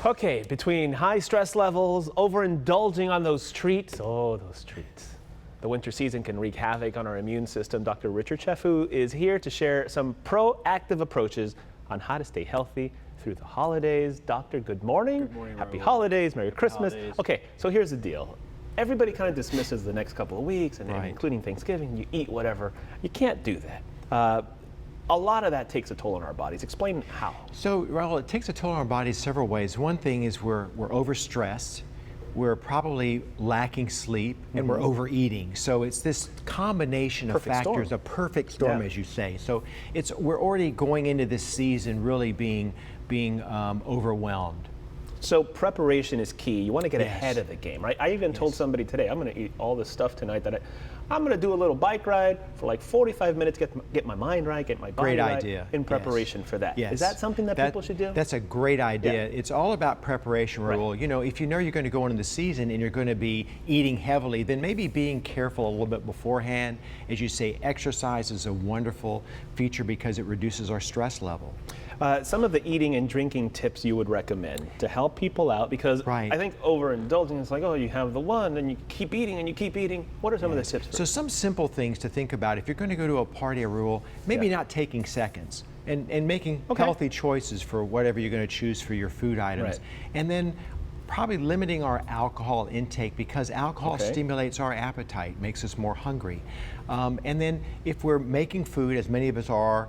Okay, between high stress levels, overindulging on those treats, those treats. The winter season can wreak havoc on our immune system. Dr. Richard Chefu is here to share some proactive approaches on how to stay healthy through the holidays. Doctor, good morning. Good morning, Happy Raul. holidays, Merry Christmas. holidays. Okay, so here's the deal. Everybody kind of dismisses the next couple of weeks, and Right. including Thanksgiving, you eat whatever. You can't do that. A lot of that takes a toll on our bodies. Explain how. So, Raul, it takes a toll on our bodies several ways. One thing is we're overstressed. We're probably lacking sleep, and we're overeating. So it's this combination of Perfect factors, storm. a perfect storm, Yeah. as you say. So we're already going into this season really being overwhelmed. So preparation is key. You want to get Yes. ahead of the game, right? I even told somebody today, I'm going to eat all this stuff tonight that I'm going to do a little bike ride for like 45 minutes, get my mind right, get my body Great right idea. in Yes. preparation for that. Yes. Is that something that people should do? That's a great idea. Yeah. It's all about preparation, Raul. Right. You know, if you know you're going to go into the season and you're going to be eating heavily, then maybe being careful a little bit beforehand. As you say, exercise is a wonderful feature because it reduces our stress level. Some of the eating and drinking tips you would recommend to help people out, because Right. I think overindulging is like, oh, you have the one and you keep eating and you keep eating. What are some of the tips? So some simple things to think about. If you're going to go to a party, Raul, maybe Yeah. not taking seconds and making Okay. healthy choices for whatever you're going to choose for your food items. Right. And then probably limiting our alcohol intake, because alcohol Okay. stimulates our appetite, makes us more hungry. And then if we're making food, as many of us are,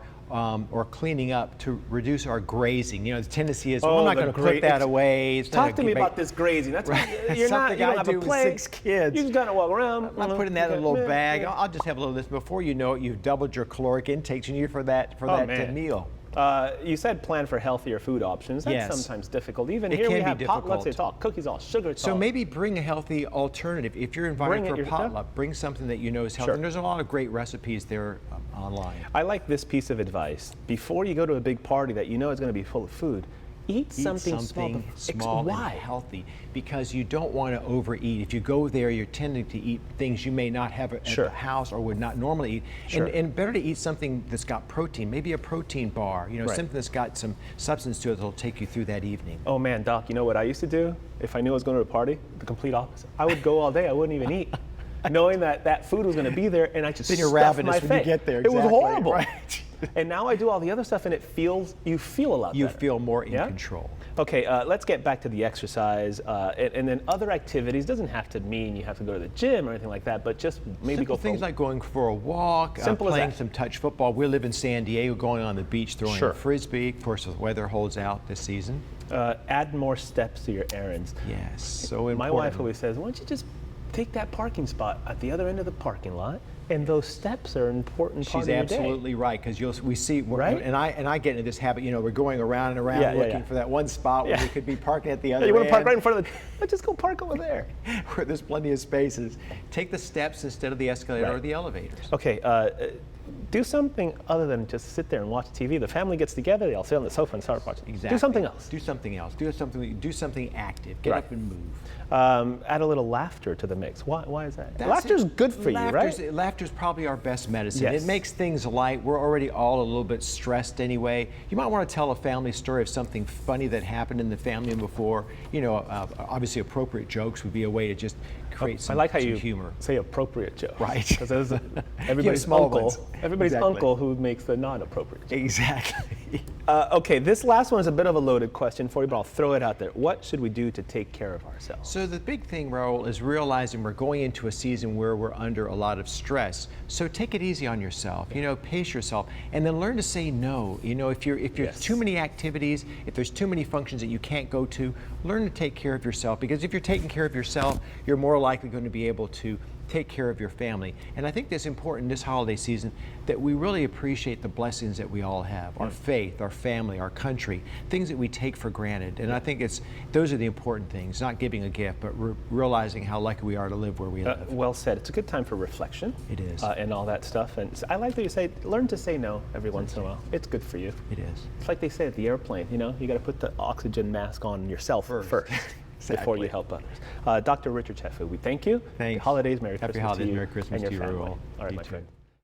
or cleaning up, to reduce our grazing. You know, the tendency is, well, I'm not going to put that away. It's Talk not to me gonna about make- this grazing. That's Right. you're not. Something You don't I have do a with plate. 6 kids. You just gotta walk around. I'm not putting that in a little bag. I'll just have a little of this. Before you know it, you've doubled your caloric intake you need for that man. meal. You said plan for healthier food options. That's Yes. sometimes difficult. Even It here we can be have potlucks. difficult. It's all cookies, all sugar. It's So all. maybe bring a healthy alternative. If you're Bring invited it for a yourself. potluck, bring something that you know is healthy. Sure. And there's a lot of great recipes there online. I like this piece of advice. Before you go to a big party that you know is going to be full of food, eat something small. Why? And Healthy, because you don't want to overeat. If you go there, you're tending to eat things you may not have at Sure. the house or would not normally eat. Sure. And better to eat something that's got protein, maybe a protein bar, you know, Right. something that's got some substance to it that'll take you through that evening. Oh man, Doc, you know what I used to do? If I knew I was going to a party, the complete opposite. I would go all day. I wouldn't even eat, knowing that that food was going to be there, and I just Then you're stuffed ravenous my when you face. get there. It was Exactly, horrible. right. And now I do all the other stuff, and you feel a lot You better. feel more in Yeah? control. Okay, let's get back to the exercise, and then other activities. Doesn't have to mean you have to go to the gym or anything like that, but just maybe Simple go things for like going for a walk, Simple as playing that. some touch football. We live in San Diego, going on the beach, throwing Sure. a frisbee. Of course, the weather holds out this season. add more steps to your errands. Yes, so important. My wife always says, "Why don't you just take that parking spot at the other end of the parking lot?" And those steps are an important part She's of your day. absolutely right, because we see, Right? and I get into this habit. You know, we're going around and around Yeah, looking for that one spot where Yeah. we could be parking at the other Yeah, you want end. to park right in front of the. Let's just go park over there. where there's plenty of spaces. Take the steps instead of the escalator or Right. the elevators. Okay, do something other than just sit there and watch TV. The family gets together, they all sit on the sofa and start watching. Exactly. Do something else. Do something else. Do something active. Get Right. up and move. Add a little laughter to the mix. Why is that? That's Laughter's it. good for you, right? Laughter's probably our best medicine. Yes. It makes things light. We're already all a little bit stressed anyway. You might want to tell a family story of something funny that happened in the family before. You know, obviously appropriate jokes would be a way to just create some, I like how some you humor. say appropriate jokes. Right. Because there's everybody's small uncle. ones. Everybody's Exactly. uncle who makes the non-appropriate jokes. Exactly. Okay, this last one is a bit of a loaded question for you, but I'll throw it out there. What should we do to take care of ourselves? So the big thing, Raul, is realizing we're going into a season where we're under a lot of stress. So take it easy on yourself. You know, pace yourself, and then learn to say no. You know, if you're Yes. too many activities, if there's too many functions that you can't go to, learn to take care of yourself. Because if you're taking care of yourself, you're more likely going to be able to take care of your family. And I think that's important this holiday season, that we really appreciate the blessings that we all have, our faith, our family, our country, things that we take for granted. And I think those are the important things, not giving a gift, but realizing how lucky we are to live where we live. Well said. It's a good time for reflection. It is. And all that stuff. And I like that you say, learn to say no every once in a while. It's good for you. It is. It's like they say at the airplane, you know, you got to put the oxygen mask on yourself first before you help others. Dr. Richard Chefu, we thank you. Thanks. Happy holidays, Merry Happy Christmas holidays, to you Merry Christmas and to your you, family. Raul. All right, You my too. friend.